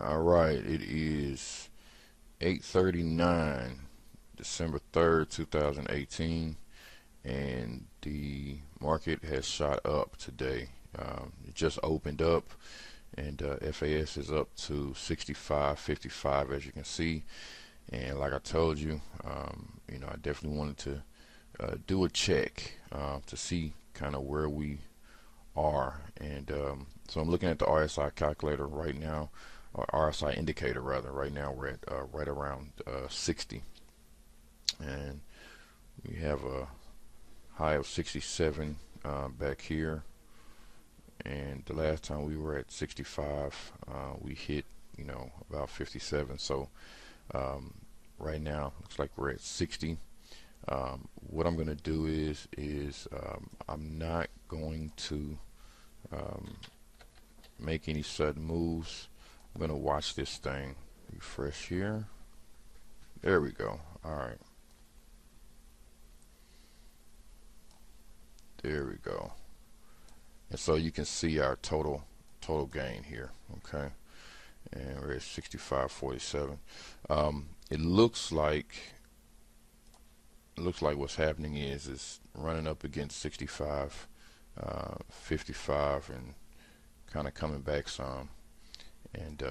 All right, it is 8:39, December 3rd, 2018, and the market has shot up today. It just opened up, and FAS is up to 65.55, as you can see. And like I told you, I definitely wanted to do a check to see kind of where we are. And so I'm looking at the RSI calculator right now, or RSI indicator rather. Right now we're at right around 60, and we have a high of 67 back here. And the last time we were at 65, we hit about 57. So right now looks like we're at 60. What I'm going to do is I'm not going to make any sudden moves. I'm going to watch this thing. Refresh here. There we go. All right. There we go. And so you can see our total gain here. Okay. And we're at 65.47. It looks like what's happening is running up against 65, 55, and kind of coming back some. And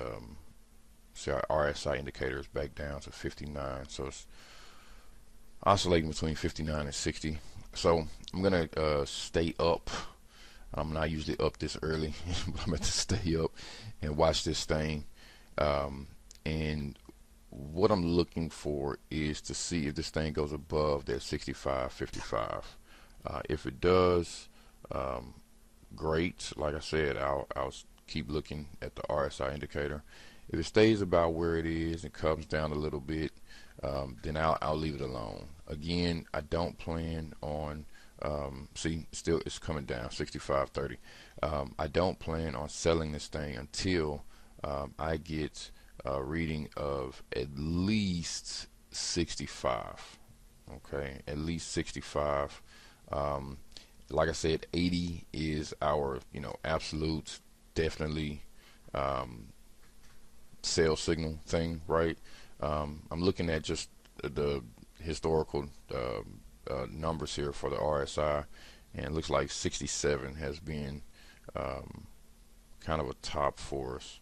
see, our RSI indicator is back down to 59, so it's oscillating between 59 and 60. So I'm gonna stay up. I'm not usually up this early, but I'm going to stay up and watch this thing. And what I'm looking for is to see if this thing goes above that 65.55. If it does, great. Like I said, I'll keep looking at the RSI indicator. If it stays about where it is and comes down a little bit, then I'll leave it alone. Again, I don't plan on see, still it's coming down 65.30. I don't plan on selling this thing until I get a reading of at least 65. Okay, at least 65. Like I said, 80 is our absolute definitely sell signal thing, right? I'm looking at just the historical numbers here for the RSI, and it looks like 67 has been kind of a top for us.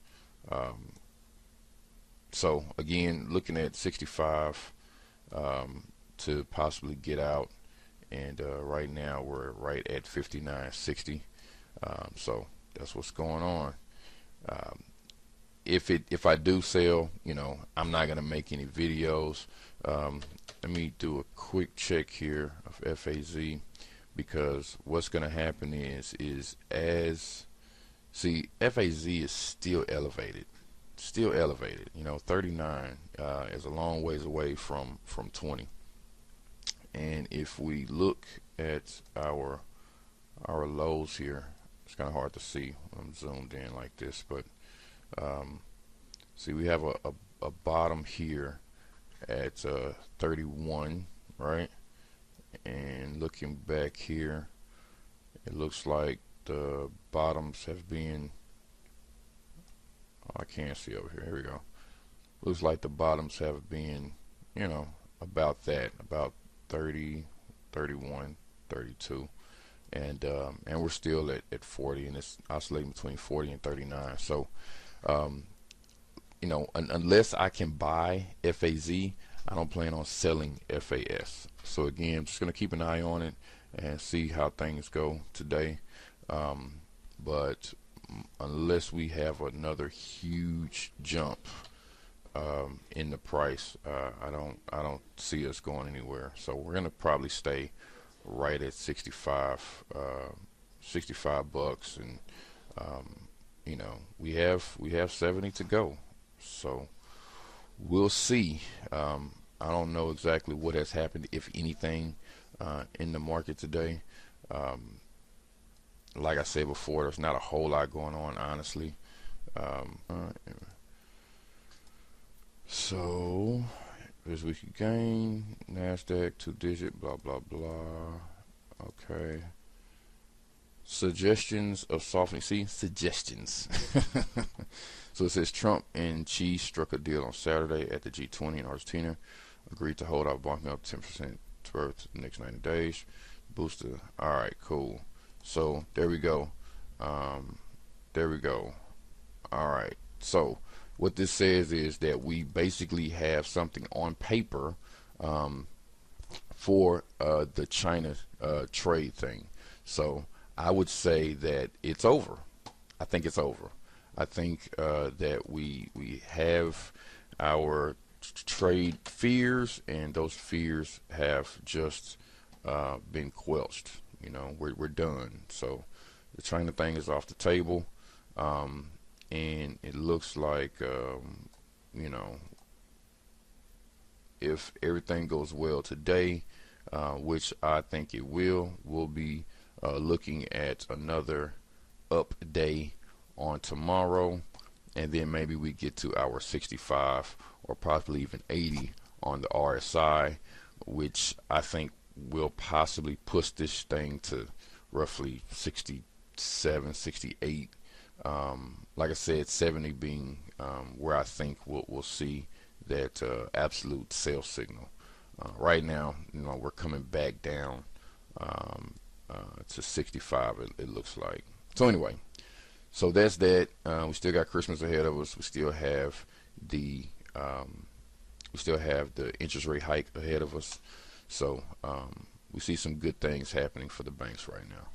So again, looking at 65 to possibly get out, and right now we're right at 59.60. So that's what's going on. If I do sell, I'm not gonna make any videos. Let me do a quick check here of FAZ, because what's gonna happen is see, FAZ is still elevated. 39 is a long ways away from 20. And if we look at our lows here, it's kind of hard to see when I'm zoomed in like this, but see, we have a bottom here at 31, right? And looking back here, it looks like the bottoms have been, oh, I can't see over here. Here we go. Looks like the bottoms have been, about that, about 30, 31, 32. And we're still at 40, and it's oscillating between 40 and 39. So unless I can buy FAZ, I don't plan on selling FAS. So again, I'm just going to keep an eye on it and see how things go today. But unless we have another huge jump in the price, I don't see us going anywhere. So we're going to probably stay right at 65 bucks, and we have 70 to go. So we'll see. I don't know exactly what has happened, if anything, in the market today. Like I said before, there's not a whole lot going on, honestly. So this weekly gain, NASDAQ 2-digit, blah blah blah. Okay. Suggestions of softening. See, suggestions. So it says Trump and Xi struck a deal on Saturday at the G20 in Argentina. Agreed to hold out bonking up 10% worth the next 90 days. Booster. All right, cool. So there we go. There we go. All right. So what this says is that we basically have something on paper for the China trade thing. So I would say that it's over. I think it's over. I think that we have our trade fears, and those fears have just been quelched. You know, we're done. So the China thing is off the table, and it looks like you know, if everything goes well today, which I think it will, we'll be looking at another up day on tomorrow, and then maybe we get to our 65 or possibly even 80 on the RSI, which I think will possibly push this thing to roughly 67, 68. Like I said, 70 being where I think we'll see that absolute sell signal. Right now, you know, we're coming back down to 65. It looks like. So anyway, so that's that. We still got Christmas ahead of us. We still have the interest rate hike ahead of us. So we see some good things happening for the banks right now.